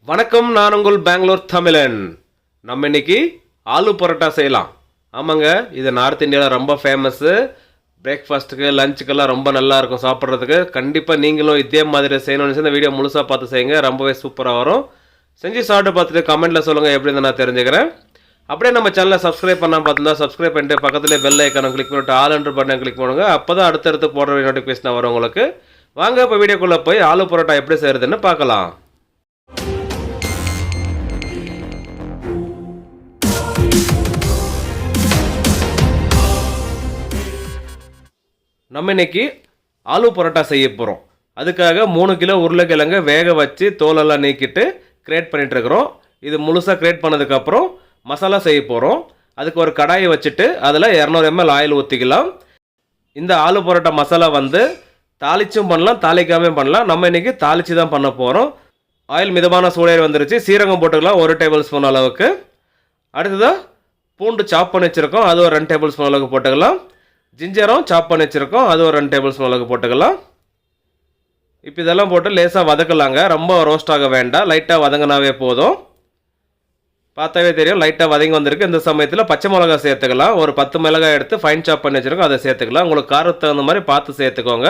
வணக்கம், நான் உங்கள் பெங்களூர் தமிழன். நம்ம இன்னைக்கு ஆலு பரோட்டா செய்யலாம். ஆமாங்க, இது நார்த் இந்தியாவில் ரொம்ப ஃபேமஸ்ஸு. பிரேக்ஃபாஸ்ட்டுக்கு லஞ்சுக்கெல்லாம் ரொம்ப நல்லா இருக்கும் சாப்பிட்றதுக்கு. கண்டிப்பாக நீங்களும் இதே மாதிரி செய்யணும்னு இந்த வீடியோ முழுசாக பார்த்து செய்யுங்க, ரொம்பவே சூப்பராக வரும். செஞ்சு சாப்பிட்டு பார்த்துட்டு கமெண்ட்டில் சொல்லுங்கள் எப்படி இருந்தால் நான் தெரிஞ்சுக்கிறேன். அப்படியே நம்ம சேனலை சப்ஸ்கிரைப் பண்ணால் பார்த்துருந்தா சப்ஸ்கிரைப் பண்ணிட்டு பக்கத்துலேயே பெல் ஐக்கானை கிளிக் பண்ணிட்டு ஆல் என்ற பட்டனை கிளிக் பண்ணுங்க. அப்போ தான் அடுத்தடுத்து போடுற நோட்டிஃபிகேஷன் வரும் உங்களுக்கு. வாங்க இப்போ வீடியோக்குள்ளே போய் ஆலு பரோட்டா எப்படி செய்கிறதுன்னு பார்க்கலாம். நம்ம இன்னைக்கு ஆலு பரோட்டா செய்ய போகிறோம். அதுக்காக 3 கிலோ உருளைக்கிழங்கு வேக வச்சு தோலெல்லாம் நீக்கிட்டு கிரேட் பண்ணிகிட்ருக்குறோம். இது முழுசாக கிரேட் பண்ணதுக்கப்புறம் மசாலா செய்ய போகிறோம். அதுக்கு ஒரு கடாயை வச்சுட்டு அதில் 200 ml ஆயில் ஊற்றிக்கலாம். இந்த ஆலு பரோட்டா மசாலா வந்து தாளிச்சும் பண்ணலாம், தாளிக்காமல் பண்ணலாம். நம்ம இன்றைக்கி தாளித்து தான் பண்ண போகிறோம். ஆயில் மிதமான சூடேறி வந்துருச்சு. சீரகம் போட்டுக்கலாம் 1 டேபிள் ஸ்பூன் அளவுக்கு. அடுத்ததாக பூண்டு சாப் பண்ணி வச்சுருக்கோம், அது ஒரு 2 டேபிள் ஸ்பூன் அளவுக்கு போட்டுக்கலாம். ஜிஞ்சரும் சாப் பண்ணி வச்சுருக்கோம், அது ஒரு 2 டேபிள் ஸ்பூன் அளவுக்கு போட்டுக்கலாம். இப்போ இதெல்லாம் போட்டு லேசாக வதக்கலாங்க. ரொம்ப ரோஸ்ட் ஆக வேண்டாம், லைட்டாக வதங்கினாவே போதும். பார்த்தாவே தெரியும் லைட்டாக வதங்கி வந்திருக்கு. இந்த சமயத்தில் பச்சை மிளகா சேர்த்துக்கலாம். ஒரு 10 மிளகாய் எடுத்து ஃபைன் சாப் பண்ணி வச்சுருக்கோம், அதை சேர்த்துக்கலாம். உங்களுக்கு காரத்துக்கு தகுந்த மாதிரி பார்த்து சேர்த்துக்கோங்க.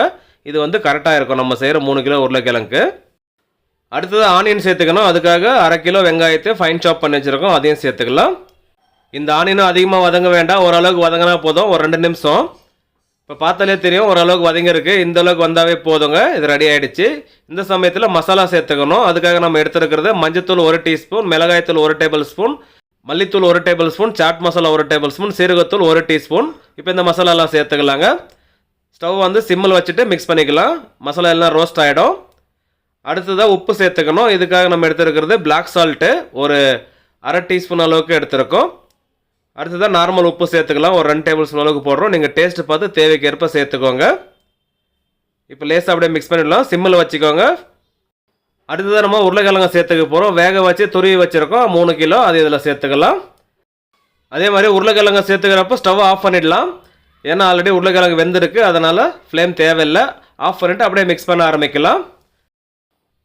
இது வந்து கரெக்டாக இருக்கும் நம்ம செய்கிற 3 கிலோ உருளைக்கிழங்கு. அடுத்தது ஆனியன் சேர்த்துக்கணும். அதுக்காக 1/2 கிலோ வெங்காயத்தை ஃபைன் சாப் பண்ணி வச்சுருக்கோம், அதையும் சேர்த்துக்கலாம். இந்த ஆனியனும் அதிகமாக வதங்க வேண்டாம், ஓரளவுக்கு வதங்கினா போதும். ஒரு 2 நிமிஷம். இப்போ பார்த்தாலே தெரியும் ஓரளவுக்கு வதங்கிருக்கு. இந்த அளவுக்கு வந்தாவே போதுங்க. இது ரெடி ஆகிடுச்சு. இந்த சமயத்தில் மசாலா சேர்த்துக்கணும். அதுக்காக நம்ம எடுத்துருக்கிறது மஞ்சத்தூள் 1 டீஸ்பூன், மிளகாய்த்தூள் 1 டேபிள் ஸ்பூன், மல்லித்தூள் 1 tablespoon, chaat masala 1 tablespoon, சீரகத்தூள் 1 டீஸ்பூன். இப்போ இந்த மசாலாலாம் சேர்த்துக்கலாங்க. ஸ்டவ் வந்து சிம்மில் வச்சுட்டு மிக்ஸ் பண்ணிக்கலாம். மசாலா எல்லாம் ரோஸ்ட் ஆகிடும். அடுத்ததாக உப்பு சேர்த்துக்கணும். இதுக்காக நம்ம எடுத்துருக்கிறது பிளாக் சால்ட்டு ஒரு 1/2 டீஸ்பூன் அளவுக்கு எடுத்துருக்கோம். அடுத்ததாக நார்மல் உப்பு சேர்த்துக்கலாம், ஒரு 2 டேபிள் ஸ்பூன் அளவுக்கு போடுறோம். நீங்கள் டேஸ்ட்டு பார்த்து தேவைக்கேற்ப சேர்த்துக்கோங்க. இப்போ லேசாக அப்படியே மிக்ஸ் பண்ணிடலாம், சிம்மில் வச்சுக்கோங்க. அடுத்ததாக நம்ம உருளைக்கிழங்கு சேர்த்துக்க போகிறோம். வேக வச்சு துருவி வச்சுருக்கோம் 3 கிலோ, அது இதில் சேர்த்துக்கலாம். அதே மாதிரி உருளைக்கிழங்கு சேர்த்துக்கிறப்போ ஸ்டவ் ஆஃப் பண்ணிடலாம். ஏன்னா ஆல்ரெடி உருளைக்கிழங்கு வெந்திருக்கு, அதனால் ஃப்ளேம் தேவையில்லை. ஆஃப் பண்ணிவிட்டு அப்படியே மிக்ஸ் பண்ண ஆரம்பிக்கலாம்.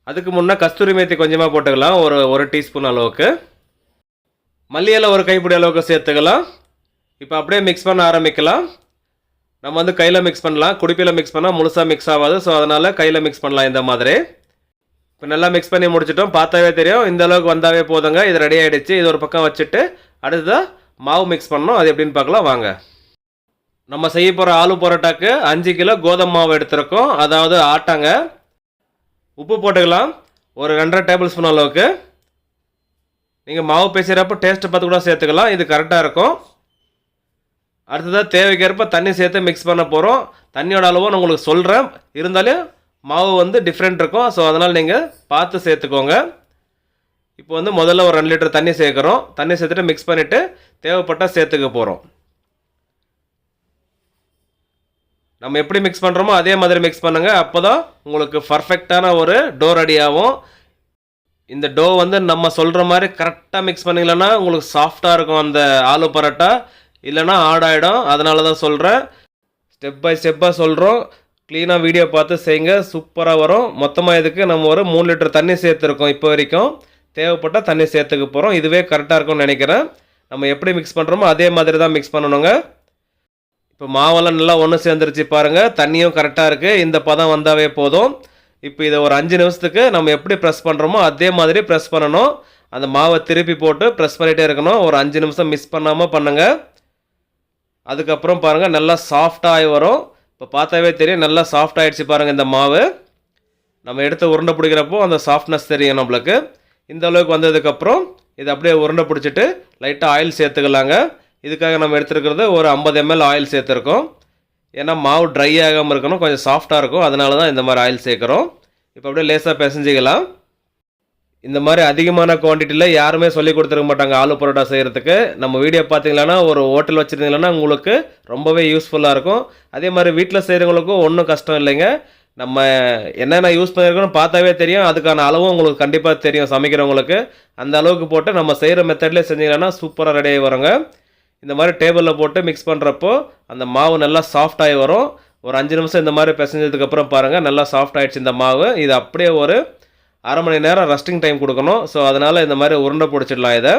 அதுக்கு முன்னே கஸ்தூரி மேத்தி கொஞ்சமாக போட்டுக்கலாம், ஒரு டீஸ்பூன் அளவுக்கு. மல்லியில் ஒரு கைப்பிடி அளவுக்கு சேர்த்துக்கலாம். இப்போ அப்படியே மிக்ஸ் பண்ண ஆரம்பிக்கலாம். நம்ம வந்து கையில் மிக்ஸ் பண்ணலாம், குடிப்பில் மிக்ஸ் பண்ணால் முழுசாக மிக்ஸ் ஆகாது. ஸோ அதனால் கையில் மிக்ஸ் பண்ணலாம் இந்த மாதிரி. இப்போ நல்லா மிக்ஸ் பண்ணி முடிச்சிட்டோம். பார்த்தாவே தெரியும் இந்த அளவுக்கு வந்தாவே போதுங்க. இது ரெடி ஆகிடுச்சு. இது ஒரு பக்கம் வச்சுட்டு அடுத்ததாக மாவு மிக்ஸ் பண்ணணும். அது எப்படின்னு பார்க்கலாம் வாங்க. நம்ம செய்ய போகிற ஆலு பரோட்டாக்கு 5 கிலோ கோதுமை மாவு எடுத்துருக்கோம், அதாவது ஆட்டாங்க. உப்பு போட்டுக்கலாம், ஒரு 2.5 டேபிள் ஸ்பூன் அளவுக்கு. நீங்கள் மாவு பேசுகிறப்போ டேஸ்ட்டு பார்த்து கூட சேர்த்துக்கலாம், இது கரெக்டாக இருக்கும். அடுத்ததாக தேவைக்கேற்ப தண்ணி சேர்த்து மிக்ஸ் பண்ண போகிறோம். தண்ணியோட அளவும் நான் உங்களுக்கு சொல்கிறேன், இருந்தாலும் மாவு வந்து டிஃப்ரெண்ட் இருக்கும். ஸோ அதனால் நீங்கள் பார்த்து சேர்த்துக்கோங்க. இப்போ வந்து முதல்ல ஒரு 2 லிட்டர் தண்ணி சேர்க்குறோம். தண்ணி சேர்த்துட்டு மிக்ஸ் பண்ணிவிட்டு தேவைப்பட்டால் சேர்த்துக்க போகிறோம். நம்ம எப்படி மிக்ஸ் பண்ணுறோமோ அதே மாதிரி மிக்ஸ் பண்ணுங்கள். அப்போ தான் உங்களுக்கு பர்ஃபெக்டான ஒரு டோ ரெடி ஆகும். இந்த டோ வந்து நம்ம சொல்கிற மாதிரி கரெக்டாக மிக்ஸ் பண்ணிங்களன்னா உங்களுக்கு சாஃப்டாக இருக்கும் அந்த ஆலு பரோட்டா, இல்லைனா ஆடாயிடும். அதனால தான் சொல்கிறேன், ஸ்டெப் பை ஸ்டெப்பாக சொல்கிறோம். க்ளீனாக வீடியோ பார்த்து செய்யுங்க, சூப்பராக வரும். மொத்தமாக இதுக்கு நம்ம ஒரு 3 லிட்டர் தண்ணி சேர்த்துருக்கோம். இப்போ வரைக்கும் தேவைப்பட்டால் தண்ணி சேர்த்துக்க போகிறோம். இதுவே கரெக்டாக இருக்கும்னு நினைக்கிறேன். நம்ம எப்படி மிக்ஸ் பண்ணுறோமோ அதே மாதிரி தான் மிக்ஸ் பண்ணணுங்க. இப்போ மாவெல்லாம் நல்லா ஒன்று சேர்ந்துருச்சு பாருங்கள். தண்ணியும் கரெக்டாக இருக்குது. இந்த பதம் வந்தாவே போதும். இப்போ இதை ஒரு 5 நிமிஷத்துக்கு நம்ம எப்படி ப்ரெஸ் பண்ணுறோமோ அதே மாதிரி ப்ரெஸ் பண்ணணும். அந்த மாவை திருப்பி போட்டு ப்ரெஸ் பண்ணிகிட்டே இருக்கணும். ஒரு 5 நிமிஷம் மிஸ் பண்ணாமல் பண்ணுங்கள். அதுக்கப்புறம் பாருங்கள் நல்லா சாஃப்டாகி வரும். இப்போ பார்த்தாவே தெரியும் நல்லா சாஃப்ட் ஆகிடுச்சு பாருங்கள். இந்த மாவு நம்ம எடுத்து உருண்டை பிடிக்கிறப்போ அந்த சாஃப்ட்னஸ் தெரியும் நம்மளுக்கு. இந்த அளவுக்கு வந்ததுக்கப்புறம் இதை அப்படியே உருண்டை பிடிச்சிட்டு லைட்டாக ஆயில் சேர்த்துக்கலாங்க. இதுக்காக நம்ம எடுத்துருக்கிறது ஒரு 50 ml ஆயில் சேர்த்துருக்கோம். ஏன்னா மாவு ட்ரை ஆகாமல் இருக்கணும், கொஞ்சம் சாஃப்டாக இருக்கும். அதனால தான் இந்த மாதிரி ஆயில் சேர்க்குறோம். இப்போ அப்படியே லேசாக பிசைஞ்சிக்கலாம். இந்த மாதிரி அதிகமான குவான்டிட்டியில் யாருமே சொல்லி கொடுத்துருக்க மாட்டாங்க ஆலு பரோட்டா செய்கிறதுக்கு. நம்ம வீடியோ பார்த்தீங்களன்னா ஒரு ஹோட்டல் வச்சுருந்தீங்கன்னா உங்களுக்கு ரொம்பவே யூஸ்ஃபுல்லாக இருக்கும். அதே மாதிரி வீட்டில் செய்கிறவங்களுக்கும் ஒன்றும் கஷ்டம் இல்லைங்க. நம்ம என்னென்ன யூஸ் பண்ணியிருக்கோன்னு பார்த்தாவே தெரியும். அதுக்கான அளவும் உங்களுக்கு கண்டிப்பாக தெரியும் சமைக்கிறவங்களுக்கு. அந்த அளவுக்கு போட்டு நம்ம செய்கிற மெத்தட்லேயே செஞ்சிங்கன்னா சூப்பராக ரெடி ஆகி வருங்க. இந்த மாதிரி டேபிளில் போட்டு மிக்ஸ் பண்ணுறப்போ அந்த மாவு நல்லா சாஃப்டாகி வரும். ஒரு 5 நிமிஷம் இந்த மாதிரி பிசைஞ்சதுக்கப்புறம் பாருங்கள் நல்லா சாஃப்ட் ஆகிடுச்சு இந்த மாவு. இது அப்படியே ஒரு 1/2 மணி நேரம் ரெஸ்டிங் டைம் கொடுக்கணும். ஸோ அதனால் இந்த மாதிரி உருண்டை பிடிச்சிடலாம். இதை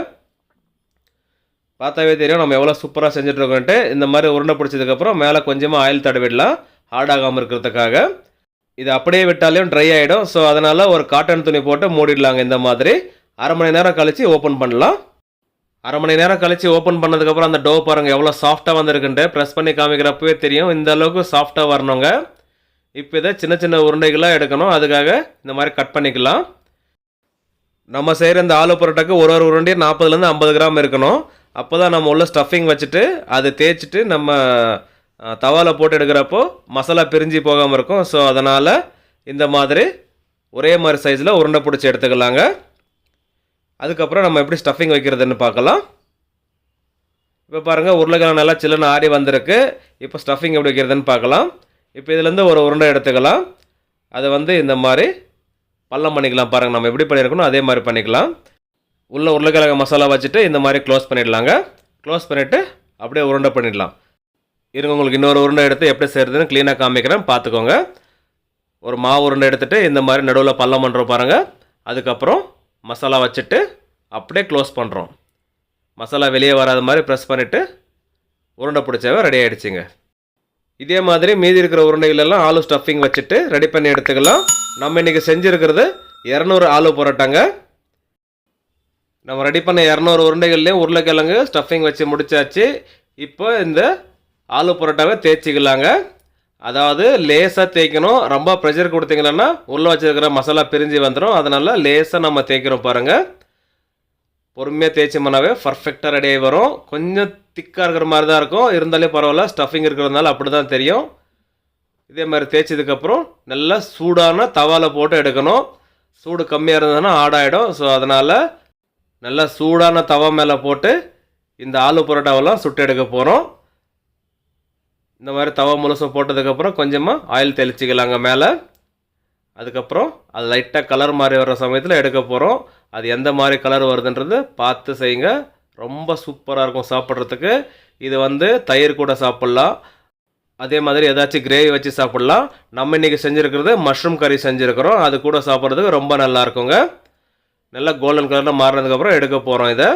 பார்த்தாவே தெரியும் நம்ம எவ்வளோ சூப்பராக செஞ்சுட்ருக்கோன்ட்டு. இந்த மாதிரி உருண்டை பிடிச்சதுக்கப்புறம் மேலே கொஞ்சமாக ஆயில் தடவிடலாம் ஹார்டாகாமல் இருக்கிறதுக்காக. இது அப்படியே விட்டாலையும் ட்ரை ஆகிடும். ஸோ அதனால் ஒரு காட்டன் துணி போட்டு மூடிடலாங்க. இந்த மாதிரி 1/2 மணி நேரம் கழித்து ஓப்பன் பண்ணலாம். 1/2 மணி நேரம் கழித்து ஓப்பன் பண்ணதுக்கப்புறம் அந்த டோ பாருங்கள் எவ்வளோ சாஃப்டாக வந்திருக்குன்ட்டு. ப்ரெஸ் பண்ணி காமிக்கிறப்பவே தெரியும் இந்த அளவுக்கு சாஃப்டாக வரணுங்க. இப்போ இதை சின்ன சின்ன உருண்டைகளாக எடுக்கணும். அதுக்காக இந்த மாதிரி கட் பண்ணிக்கலாம். நம்ம செய்கிற இந்த ஆலு பரோட்டாக்கு ஒரு உருண்டையும் 40லேருந்து 50 கிராம் இருக்கணும். அப்போ தான் நம்ம உள்ள ஸ்டஃபிங் வச்சுட்டு அதை தேய்ச்சிட்டு நம்ம தவாவில் போட்டு எடுக்கிறப்போ மசாலா பிரிஞ்சு போகாமல் இருக்கும். ஸோ அதனால் இந்த மாதிரி ஒரே மாதிரி சைஸில் உருண்டை பிடிச்சி எடுத்துக்கலாங்க. அதுக்கப்புறம் நம்ம எப்படி ஸ்டஃபிங் வைக்கிறதுன்னு பார்க்கலாம். இப்போ பாருங்கள் உருளைக்கிழங்கு நல்லா சில்லுன்னு ஆறி வந்திருக்கு. இப்போ ஸ்டஃபிங் எப்படி வைக்கிறதுன்னு பார்க்கலாம். இப்போ இதுலேருந்து ஒரு உருண்டை எடுத்துக்கலாம். அதை இந்த மாதிரி பள்ளம் பண்ணிக்கலாம். பாருங்கள் நம்ம எப்படி பண்ணியிருக்கணும் அதே மாதிரி பண்ணிக்கலாம். உள்ள உருளைக்கிழங்கு மசாலா வச்சுட்டு இந்த மாதிரி க்ளோஸ் பண்ணிடலாங்க. க்ளோஸ் பண்ணிவிட்டு அப்படியே உருண்டை பண்ணிடலாம். இருங்க உங்களுக்கு இன்னொரு உருண்டை எடுத்து எப்படி செய்கிறதுன்னு க்ளீனாக காமிக்கிறேன், பார்த்துக்கோங்க. ஒரு மாவு உருண்டை எடுத்துகிட்டு இந்த மாதிரி நடுவில் பள்ளம் பண்ணுறோம் பாருங்கள். அதுக்கப்புறம் மசாலா வச்சுட்டு அப்படியே க்ளோஸ் பண்ணுறோம். மசாலா வெளியே வராத மாதிரி ப்ரெஸ் பண்ணிவிட்டு உருண்டை பிடிச்சவே ரெடி ஆகிடுச்சிங்க. இதே மாதிரி மீதி இருக்கிற உருண்டைகளெல்லாம் ஆலு ஸ்டஃபிங் வச்சுட்டு ரெடி பண்ணி எடுத்துக்கலாம். நம்ம இன்றைக்கி செஞ்சுருக்கிறது 200 ஆலு பரோட்டாங்க. நம்ம ரெடி பண்ண 200 உருண்டைகள்லேயும் உருளைக்கிழங்கு ஸ்டஃபிங் வச்சு முடிச்சாச்சு. இப்போ இந்த ஆலு பரோட்டாவை தேய்ச்சிக்கலாங்க. அதாவது லேசாக தேய்க்கணும். ரொம்ப ப்ரெஷர் கொடுத்தீங்கன்னா உள்ளே வச்சுருக்கிற மசாலா பிரிஞ்சு வந்துடும். அதனால் லேசாக நம்ம தேய்க்கிறோம் பாருங்கள். பொறுமையாக தேய்ச்சோம்னாவே பர்ஃபெக்டாக ரெடி ஆகி வரும். கொஞ்சம் திக்காக இருக்கிற மாதிரி தான் இருக்கும், இருந்தாலே பரவாயில்ல. ஸ்டஃபிங் இருக்கிறதுனால அப்படி தான் தெரியும். இதே மாதிரி தேய்ச்சதுக்கப்புறம் நல்லா சூடான தவாவில் போட்டு எடுக்கணும். சூடு கம்மியாக இருந்ததுன்னா ஆடாயிடும். ஸோ அதனால் நல்லா சூடான தவா மேலே போட்டு இந்த ஆலு பரோட்டாவெல்லாம் சுட்டு எடுக்க போகிறோம். இந்த மாதிரி தவா முழுசும் போட்டதுக்கப்புறம் கொஞ்சமாக ஆயில் தெளிச்சிக்கலாங்க மேலே. அதுக்கப்புறம் அது லைட்டாக கலர் மாதிரி வர சமயத்தில் எடுக்க போகிறோம். அது எந்த மாதிரி கலர் வருதுன்றது பார்த்து செய்யுங்க. ரொம்ப சூப்பராக இருக்கும் சாப்பிட்றதுக்கு. இது தயிர் கூட சாப்பிட்லாம். அதே மாதிரி ஏதாச்சும் கிரேவி வச்சு சாப்பிட்லாம். நம்ம இன்றைக்கி செஞ்சுருக்கிறது மஷ்ரூம் கறி செஞ்சுருக்கிறோம். அது கூட சாப்பிட்றதுக்கு ரொம்ப நல்லா இருக்குங்க. நல்லா கோல்டன் கலரில் மாறினதுக்கப்புறம் எடுக்க போகிறோம் இதை.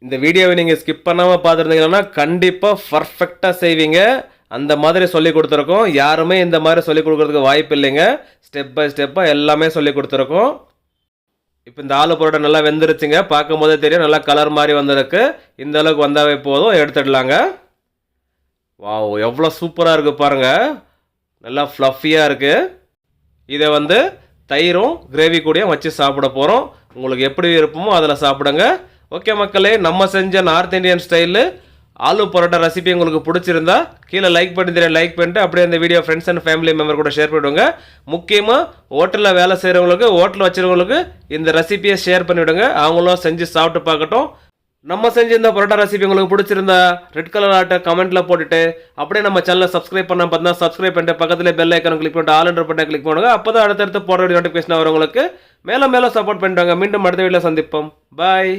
இந்த வீடியோவை நீங்கள் ஸ்கிப் பண்ணாமல் பார்த்துருந்தீங்கன்னா கண்டிப்பாக பர்ஃபெக்டாக செய்வீங்க. அந்த மாதிரி சொல்லி கொடுத்துருக்கோம். யாருமே இந்த மாதிரி சொல்லிக் கொடுக்குறதுக்கு வாய்ப்பு இல்லைங்க. ஸ்டெப் பை ஸ்டெப்பாக எல்லாமே சொல்லி கொடுத்துருக்கோம். இப்போ இந்த ஆலு பரோட்டா நல்லா வெந்துருச்சுங்க. பார்க்கும் போதே தெரியும் நல்லா கலர் மாதிரி வந்ததுக்கு. இந்த அளவுக்கு வந்தாவே போதும், எடுத்துடலாங்க. வாவ் எவ்வளோ சூப்பராக இருக்குது பாருங்கள். நல்லா ஃப்ளஃபியாக இருக்குது. இதை தயிரும் கிரேவி கூடயும் வச்சு சாப்பிட போகிறோம். உங்களுக்கு எப்படி விருப்பமோ அதில் சாப்பிடுங்க. ஓகே மக்களே, நம்ம செஞ்ச north Indian style aloo parotta recipe உங்களுக்கு பிடிச்சிருந்தா கீழே லைக் பண்ணிட்டு அப்படியே இந்த video friends and family member கூட ஷேர் பண்ணிவிடுங்க. முக்கியமாக ஹோட்டலில் வேலை செய்கிறவங்களுக்கு, ஹோட்டலில் வச்சுருவங்களுக்கு இந்த ரெசிபியை ஷேர் பண்ணிவிடுங்க. அவங்களும் செஞ்சு சாப்பிட்டு பார்க்கட்டும். நம்ம செஞ்ச இந்த பரோட்டா ரெசிபி உங்களுக்கு பிடிச்சிருந்தா ரெட் கலர் ஆட்டை கமெண்ட்டில் போட்டுட்டு அப்படியே நம்ம சேனலை சப்ஸ்கிரைப் பண்ண பார்த்தீங்கன்னா சப்ஸ்கிரைப் பண்ணிட்டு பக்கத்தில் பெல் ஐக்கான கிளிக் பண்ணிட்டு ஆல் என்ற பட்டனை கிளிக் பண்ணுங்க. அப்போ தான் அடுத்தடுத்து போடுற நோட்டிஃபிகேஷன் வரவங்களுக்கு மேலும் சப்போர்ட் பண்ணிட்டாங்க. மீண்டும் அடுத்த வீடியோவில் சந்திப்போம். பாய்.